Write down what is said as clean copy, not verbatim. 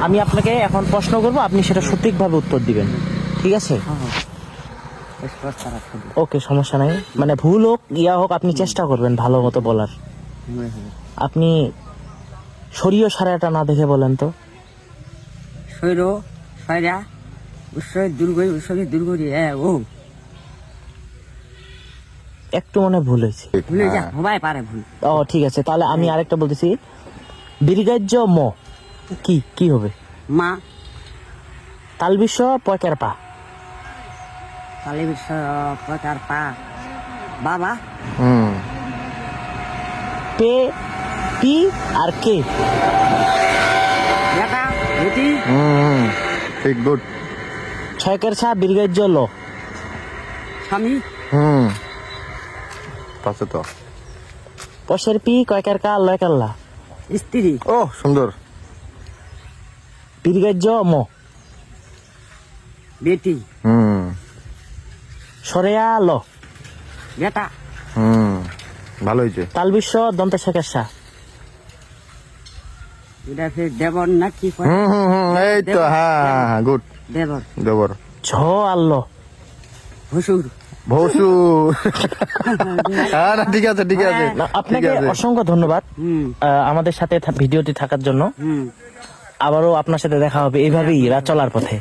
আমি আপনাকে এখন প্রশ্ন করব, আপনি সেটা সঠিকভাবে উত্তর দিবেন, ঠিক আছে? ওকে, সমস্যা নাই। মানে ভুল হোক ইয়া হোক, আপনি চেষ্টা করবেন ভালো মতো বলার। আপনি সরিয় সারাটা না দেখে বলেন তো। শৈর সয়রা উৎসব দুর্গই উৎসবের দুর্গরি ও একটু মনে ভুল হয়েছে। ভুলে যা সবাই পারে ভুল। ও ঠিক আছে, তাহলে আমি আরেকটা বলতেছি। দীর্ঘাজ্য ম কি কি হবে? মা তালবিশ্ব পয়কার পা। কালী বিশ্ব প্রচার পা বাবা পে পি আর কে। বেটা বেটি ঠিক, গুড। ছয়কের ছা দীর্ঘাজ্য ল। স্বামী পাশে তো পশের পি কয়কের কা লয় কাল্লা। স্ত্রী ও সুন্দর। দীর্ঘাজ্য ম বেটি সরেয়া ল। বেটা ভালো হয়েছে। তালবিশ্ব দন্তে শেখের সা। এটা ফের দেবর না কি কয়? এই তো, হ্যাঁ, গুড। দেবর দেবর। ঝ আল্ল। ভসুর ভসু। হ্যাঁ, না, ঠিক আছে, ঠিক আছে, না, ঠিক আপনাকে আছে। অসংখ্য ধন্যবাদ আমাদের সাথে ভিডিওটি থাকার জন্য। আবারও আপনার সাথে দেখা হবে এইভাবেই চলার পথে।